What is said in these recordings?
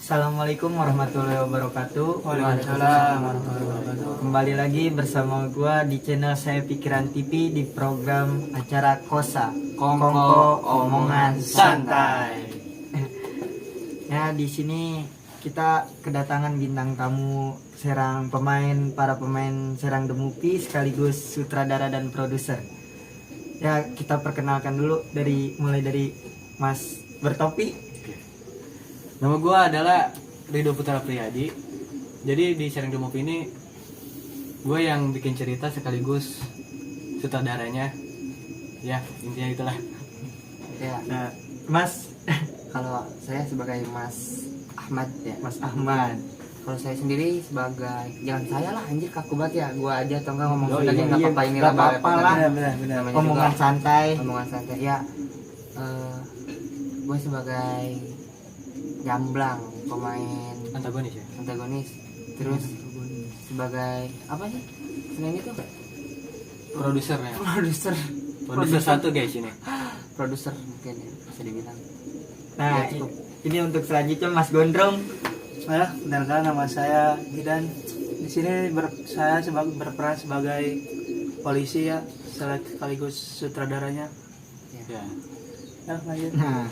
Assalamualaikum warahmatullahi wabarakatuh. Waalaikumsalam warahmatullahi wabarakatuh. Kembali lagi bersama gua di channel Saya Pikiran TV di program acara Kosa Kongko Omongan Santai. Ya, di sini kita kedatangan bintang tamu para pemain Serang The Movie sekaligus sutradara dan produser. Ya, kita perkenalkan dulu mulai dari Mas Bertopi. Nama gue adalah Ridho Putra Priyadi. Jadi di Serang The Movie ini gue yang bikin cerita sekaligus sutradaranya. Ya, intinya itulah. Ya, Nah, Mas kalau saya sebagai Mas Ahmad ya. Mas Ahmad. Kalau saya sendiri sebagai, jangan saya lah anjir, kaku banget ya. Gua aja atau enggak ngomong Oh, Sunda iya, enggak apa-apa, ini nggak apa-apa lah. Benar. Namanya Omongan juga santai. omongan santai. Ya, gue sebagai Jamblang, pemain Antagonis ya. antagonis. Terus sebagai apa sih? Selain itu Produsernya. produser Satu guys ini. produser mungkin ya bisa dibilang. Nah, Ya, cukup. ini untuk selanjutnya Mas Gondrong. Ya, kenalkan nama saya Jidan. Di sini saya berperan sebagai polisi ya, sekaligus sutradaranya. Ya. Ya, lanjut. Nah,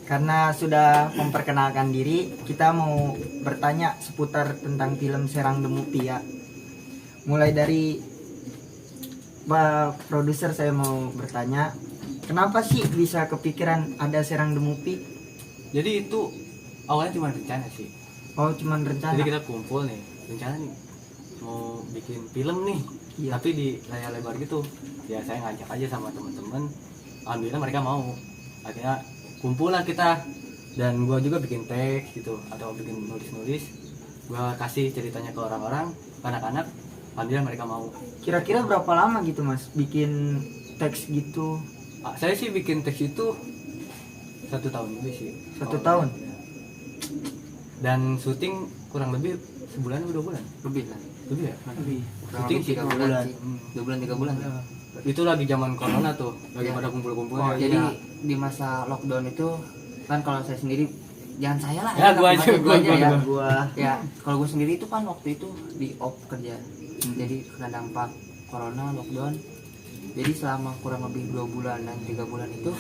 karena sudah memperkenalkan diri, kita mau bertanya seputar tentang film Serang The Movie ya. Mulai dari produser, saya mau bertanya, kenapa sih bisa kepikiran ada Serang The Movie? Jadi itu awalnya cuma rencana sih. Oh, cuman rencana. Jadi kita kumpul nih, rencana nih mau bikin film nih. Iya. Tapi di layar lebar gitu. Ya saya ngajak aja sama teman-teman. Alhamdulillah mereka mau. Akhirnya kumpul lah kita, dan gua juga bikin teks gitu atau bikin nulis gua kasih ceritanya ke orang-orang, anak-anak. Alhamdulillah mereka mau. Kira-kira berapa lama gitu Mas bikin teks gitu? Saya sih bikin teks itu 1 tahun lebih sih. 1 tahun? Ya. Dan syuting kurang lebih sebulan atau 2 bulan Lebih lah. lebih ya. Lebih. Kurang Syuting lebih 3 sih, bulan sih. Hmm. 2 bulan 3 bulan. Itu lagi zaman corona tuh, lagi Ya. pada kumpul-kumpul. Oh, Jadi iya. di masa lockdown itu kan, kalau saya sendiri, jangan saya lah Ya, gua aja, gua ya. Gua Ya, kalau gue sendiri itu kan waktu itu di off kerja. Jadi kena dampak corona, lockdown. Jadi selama kurang lebih 2 bulan dan 3 bulan itu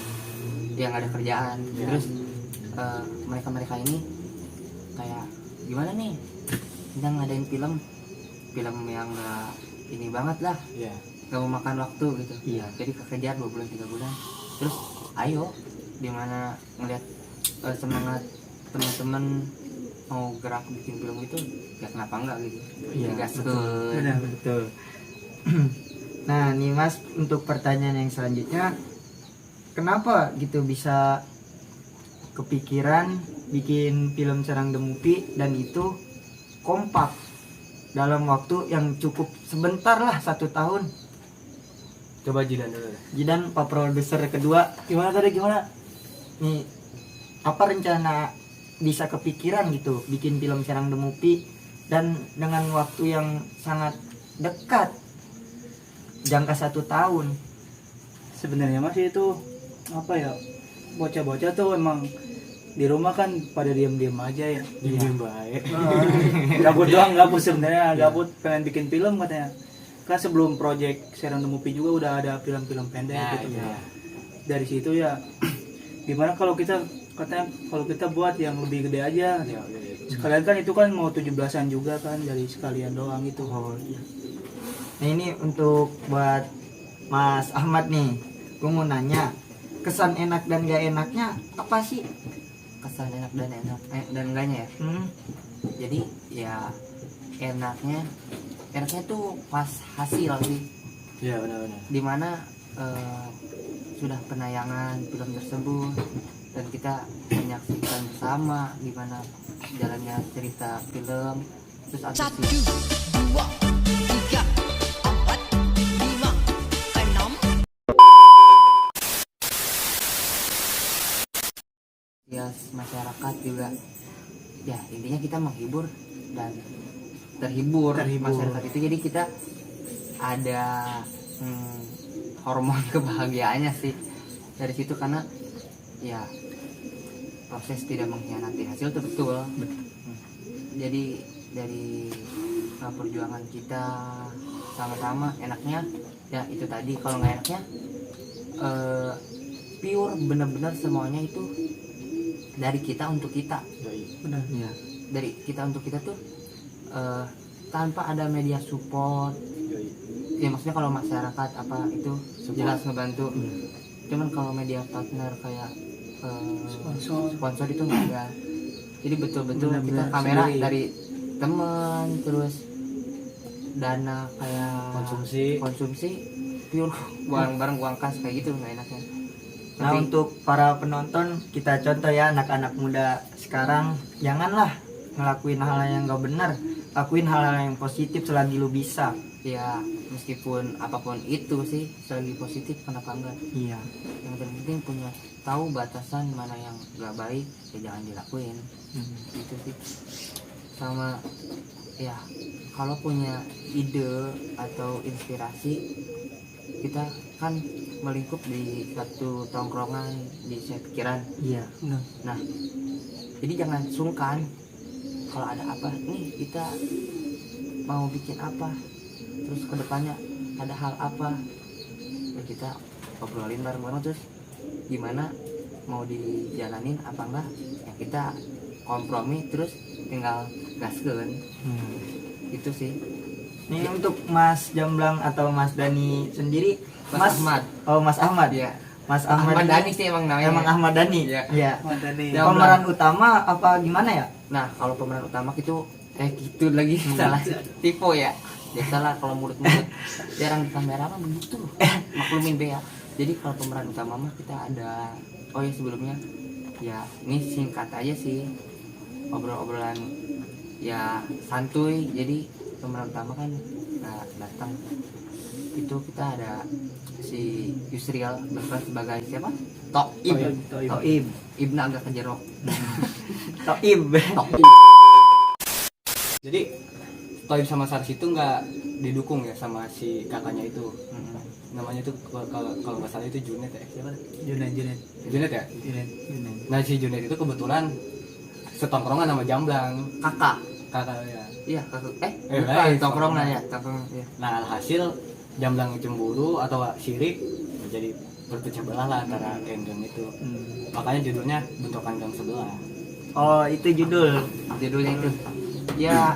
ya nggak ada kerjaan. Ya. Terus mereka ini kayak gimana nih, kita ngadain film yang nggak ini banget lah, Iya. nggak mau makan waktu gitu. Iya. Jadi kekejar 2 bulan 3 bulan. Terus ayo, dimana ngelihat semangat teman-teman mau gerak bikin film itu, ya kenapa enggak gitu. Iya, Gaskeun. Benar. betul. Nah, nih Mas, untuk pertanyaan yang selanjutnya, kenapa gitu bisa kepikiran bikin film Serang The Movie dan itu kompak dalam waktu yang cukup sebentar lah, 1 tahun? Coba Jidan dulu deh. Jidan, Pak Produser kedua, Gimana tadi gimana? nih apa rencana bisa kepikiran gitu bikin film Serang The Movie dan dengan waktu yang sangat dekat, jangka 1 tahun? Sebenarnya masih itu apa ya? Bocah-bocah tuh emang di rumah kan pada diam-diam aja ya. Diem baik. Gabut doang, gabut sebenarnya, gabut pengen bikin film katanya. Kan sebelum project Serang The Movie juga udah ada film-film pendek Nah, gitu. iya. Dari situ ya gimana kalau kita buat yang lebih gede aja. Ya, Sekalian kan itu kan mau 17-an juga kan, dari sekalian doang itu. Oh iya. Nah, ini untuk buat Mas Ahmad nih, gue mau nanya, kesan enak dan gak enaknya apa sih? Kesan enak dan enggaknya ya. Jadi ya enaknya tuh pas hasil sih, Iya, benar-benar. dimana sudah penayangan film tersebut dan kita menyaksikan bersama gimana jalannya cerita film. Terus abis Satu, itu dua, tiga, empat, lima, enam. ya masyarakat juga, ya intinya kita menghibur dan terhibur. Masyarakat itu, jadi kita ada hormon kebahagiaannya sih dari situ, karena ya proses tidak mengkhianati hasil itu betul. Jadi dari perjuangan kita sama-sama, enaknya ya itu tadi, kalau nggak enaknya pure benar-benar semuanya itu dari kita untuk kita. Benar. Iya. Dari kita untuk kita tuh tanpa ada media support. Ya maksudnya kalau masyarakat apa itu jelas ngebantu. Cuman kalau media partner kayak sponsor itu nggak ada. Jadi betul-betul kita Benar-benar kamera sendiri. dari teman, terus dana kayak konsumsi pure uang kas kayak gitu nggak enaknya. Nah, Tapi- untuk para penonton, kita contoh ya, anak-anak muda sekarang, janganlah ngelakuin hal yang gak benar, lakuin hal-hal yang positif selagi lu bisa. ya meskipun apapun itu sih selagi positif kenapa enggak. Iya. Yang penting punya tahu batasan mana yang gak baik ya jangan dilakuin. Itu sih. Sama ya kalau punya ide atau inspirasi, kita kan melingkup di satu tongkrongan di saya pikiran. Iya. Nah jadi jangan sungkan kalau ada apa nih, kita mau bikin apa, terus kedepannya ada hal apa ya kita obrolin bareng-bareng, terus gimana mau dijalanin apa enggak ya kita kompromi, terus tinggal gaskeun. Itu sih. Ini untuk Mas Jamblang atau Mas Dani sendiri, Mas Ahmad. Oh, Mas Ahmad. Ya Mas Ahmad, Ahmad ini Dhani sih emang namanya. Emang Ahmad Dhani. Iya. Iya. Madani. Ya, Pemeran utama apa gimana ya? Nah kalau pemeran utama itu gitu lagi salah tipe ya. Biasalah kalau mulut-mulut jarang di kamera mah begitu. Maklumin be ya. Jadi kalau pemeran utama mah kita ada, oh ya sebelumnya ya ini singkat aja sih, obrol-obrolan ya santuy. Jadi pemeran utama kan nggak datang, itu kita ada si Yusriel berperan sebagai siapa? Toib. Toib. Ibnu agak kejerok. Toib. Toib. Jadi Toib sama Sars itu nggak didukung ya sama si kakaknya itu. Namanya itu kalau nggak salah itu Junet ya, siapa? Junet. Junet ya. Nah si Junet itu kebetulan setongkrongan sama Jamblang, Kakak. kakak ya. Iya, kakak. Eh, Bukan, lain, tongkrongan ya, tongkrongan. Ya. Nah alhasil Jamblang cemburu atau sirik, jadi berpecah belah lah antara geng-geng itu. Makanya judulnya Bentrokan Gang Sebelah. Oh, itu judul. Judulnya itu. Ya,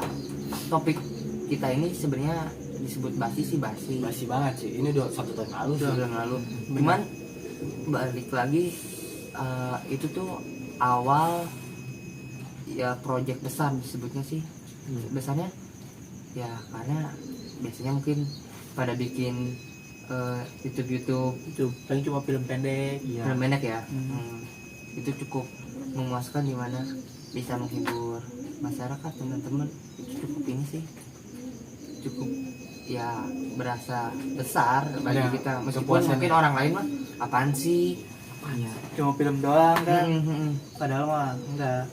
topik kita ini sebenarnya disebut basi sih basi. Basi banget sih. Ini udah 1 tahun lalu sih. Udah bulan lalu. Cuman balik lagi itu tuh awal ya proyek besar disebutnya sih. Besarnya ya karena biasanya mungkin pada bikin YouTube Itu paling cuma film pendek. Iya. film pendek ya. Itu cukup memuaskan, dimana bisa menghibur masyarakat, teman-teman. Itu cukup ini sih, cukup ya berasa besar bagi Ada kita, meskipun kepuasan mungkin ya. orang lain mah apaan sih. Iya. Cuma film doang kan. Padahal mah enggak.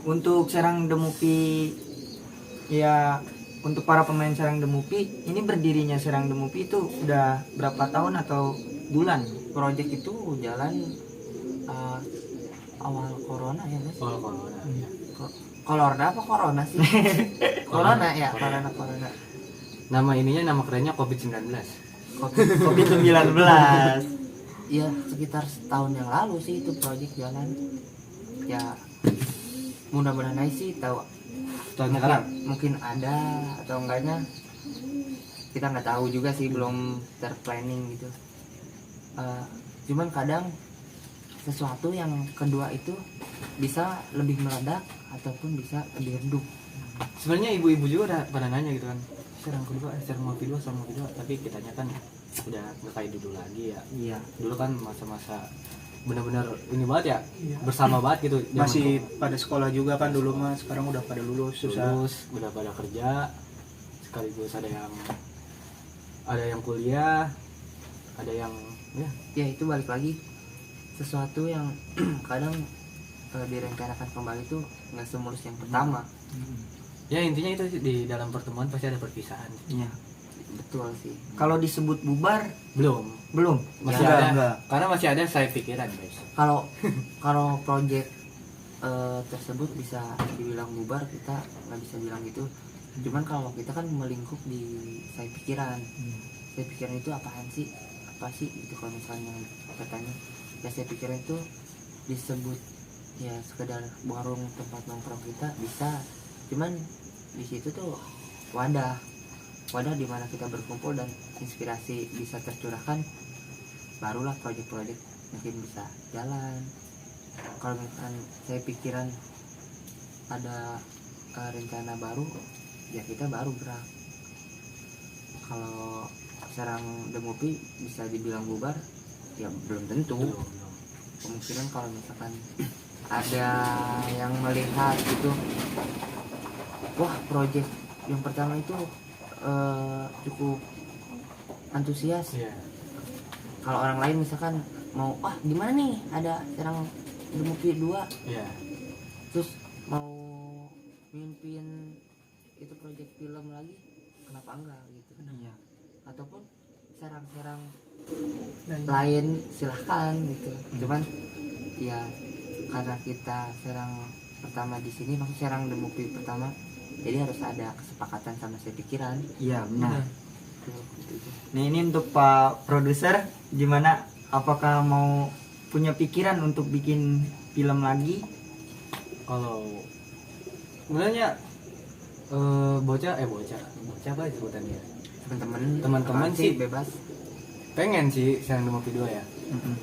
Untuk Serang Demupi, ya untuk para pemain Serang Demupi, ini berdirinya Serang Demupi itu udah berapa tahun atau bulan? Project itu jalan awal corona ya guys. Soal corona. Corona apa corona sih? Corona ya, corona. Nama ininya, nama kerennya COVID-19. COVID-19. Iya, sekitar setahun yang lalu sih itu project jalan. Ya mudah-mudahan aja sih tahu. Tahun sekarang. Mungkin ada atau enggaknya kita nggak tahu juga sih, belum terplanning gitu. Cuman kadang sesuatu yang kedua itu bisa lebih meledak ataupun bisa lebih redup. Sebenarnya ibu-ibu juga udah pada nanya gitu kan, serang kedua, serang mau kedua, tapi kitanya kan udah nggak kayak dulu lagi ya. Iya. Dulu kan masa-masa benar-benar ini banget ya, Iya. bersama banget gitu. Zaman Masih pada sekolah juga kan dulu mah, sekarang udah pada lulus susah. lulus, udah pada kerja, sekaligus ada yang kuliah, ada yang ya Ya itu balik lagi, sesuatu yang kadang direncanakan kembali tuh nggak semulus yang pertama. ya intinya itu di dalam pertemuan pasti ada perpisahan. Iya. betul sih. Kalau disebut bubar belum belum. masih Enggak, ada enggak. karena masih ada saya pikiran guys. Kalau kalau project tersebut bisa dibilang bubar, kita nggak bisa bilang gitu. Cuman kalau kita kan melingkup di saya pikiran. Saya pikiran itu apaan sih? Apa sih itu kalau misalnya katanya ya saya pikiran itu disebut ya sekedar warung tempat nongkrong kita bisa. Cuman di situ tuh wadah di mana kita berkumpul dan inspirasi bisa tercurahkan, barulah proyek-proyek mungkin bisa jalan. Kalau misalkan saya pikiran ada rencana baru, ya kita baru gerak. Kalau Serang Demopi bisa dibilang bubar, ya belum tentu. Kemungkinan kalau misalkan ada yang melihat gitu, wah proyek yang pertama itu cukup antusias. Iya. Kalau orang lain misalkan mau, wah gimana nih ada Serang Demopi 2, Iya. terus mau mimpin itu proyek film lagi, kenapa enggak gitu. Iya. Ataupun serang-serang Nah, lain silahkan gitu. Cuman ya karena kita serang pertama di sini, maksud Serang Demopi pertama, jadi harus ada kesepakatan sama saya pikiran. Iya benar. Gitu. Nah ini untuk Pak Produser, gimana? Apakah mau punya pikiran untuk bikin film lagi? Kalau sebenarnya bocah apa sebutannya? Teman-teman apaan sih bebas. pengen sih Serang Demopi 2 ya, Mm-mm.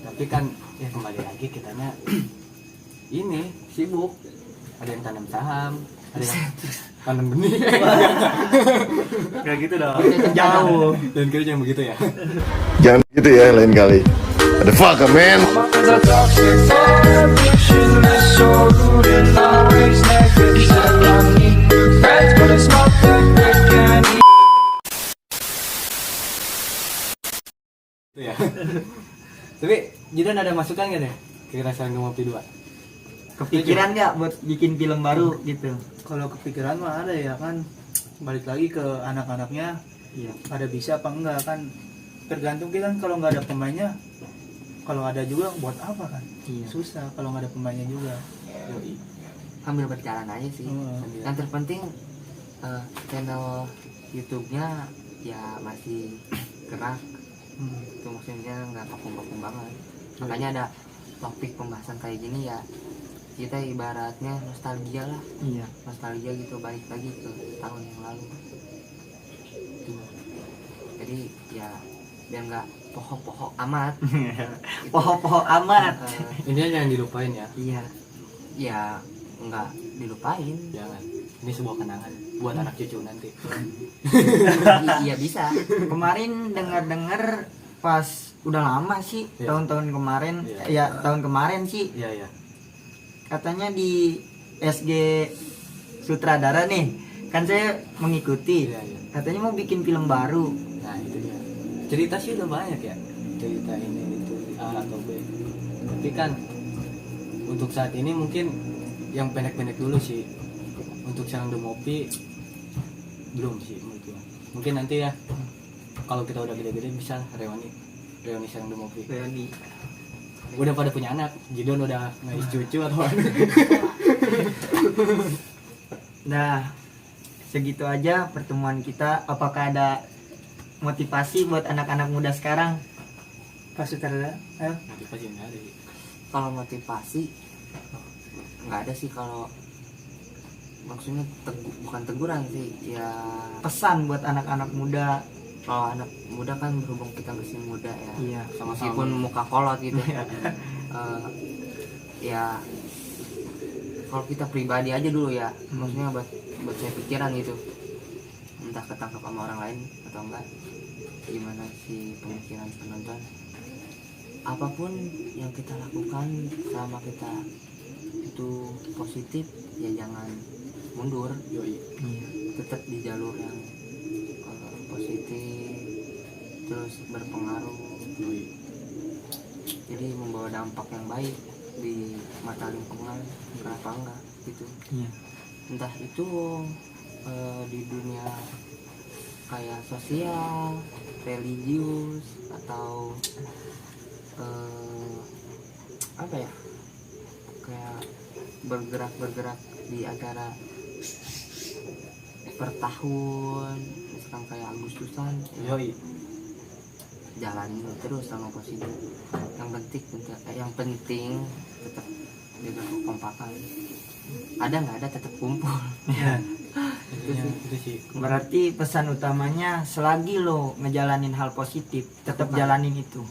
tapi kan ya kembali lagi kitanya ini sibuk, ada yang tanam saham, ada yang tanam benih. kayak gitu dong. Jauh. Dan kira jangan begitu ya. Jangan gitu ya lain kali. Ada fuck man. Itu ya. Tapi Jidan ada masukan gak deh kira Serang Demopi 2? Kepikiran nggak buat bikin film baru gitu? Kalau kepikiran mah ada ya kan, balik lagi ke anak-anaknya, Iya. ada bisa apa enggak kan, tergantung kita kan. Kalau nggak ada pemainnya, kalau ada juga buat apa kan, Iya. susah kalau nggak ada pemainnya juga. Yoi. Ambil berjalan aja sih. Yang terpenting channel YouTube-nya ya masih gerak. Itu maksudnya nggak vakum-vakum banget. Makanya ada topik pembahasan kayak gini ya, kita ibaratnya nostalgia lah, Iya. nostalgia gitu, balik lagi ke tahun yang lalu. Tuh. Jadi ya biar nggak pohok-pohok amat. Pohon-pohon amat. Ini jangan dilupain ya. Iya. Ya nggak dilupain. Jangan. Ini sebuah kenangan buat anak cucu nanti. Iya bisa. Kemarin dengar-dengar pas udah lama sih, Iya. tahun-tahun kemarin, Iya. ya tahun kemarin sih, Iya ya. katanya di SG Sutradara nih, kan saya mengikuti, Iya ya. katanya mau bikin film baru. Nah itu dia. Cerita sih udah banyak ya. Cerita ini itu A atau B. Tapi kan untuk saat ini mungkin yang pendek-pendek dulu sih. Untuk Serang Demopi belum sih menurut gua. Mungkin nanti ya kalau kita udah gede-gede bisa reuni Serang Demopi. Reuni. Udah pada punya anak, Jidon udah ngais cucu atau apa? Nah, segitu aja pertemuan kita. Apakah ada motivasi buat anak-anak muda sekarang? Pas sutradara, ayo. Motivasi nggak ada sih. Kalau motivasi nggak ada sih. Kalau maksudnya bukan teguran sih ya, Pesan buat anak-anak muda. kalau anak muda kan berhubung kita masih muda ya, Iya. meskipun muka kolot gitu. Ya kalau kita pribadi aja dulu ya, maksudnya buat saya pikiran gitu, entah ketangkap sama orang lain atau enggak, gimana sih pemikiran penonton. Apapun yang kita lakukan selama kita itu positif, ya jangan mundur. Yoi. Iya. Tetap di jalur yang positif, terus berpengaruh, Yoi. jadi membawa dampak yang baik di mata lingkungan. Kenapa enggak gitu? Iya. Entah itu di dunia kayak sosial, religius, atau apa ya, kayak bergerak di acara per tahun, misalkan kayak Agustusan ya, Yoi. jalanin terus sama positif. Yang penting tetap jaga kekompakan, ada nggak ada tetap kumpul. Ya. Itu sih. Berarti pesan utamanya selagi lo ngejalanin hal positif, tetap jalanin itu.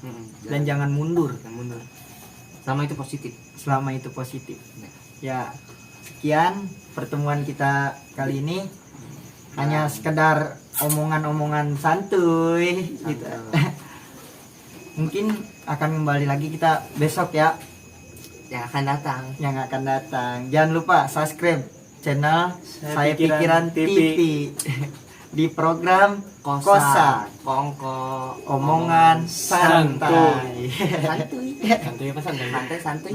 Dan jangan mundur mundur sama itu positif. selama itu positif. Ya, sekian pertemuan kita kali ini. Hanya sekedar omongan-omongan santuy gitu. Mungkin akan kembali lagi kita besok ya, yang akan datang. yang akan datang. Jangan lupa subscribe channel Saya Pikiran TV di program Kosa Kongko Omongan Santai. santuy Santai pesan dan santai santuy.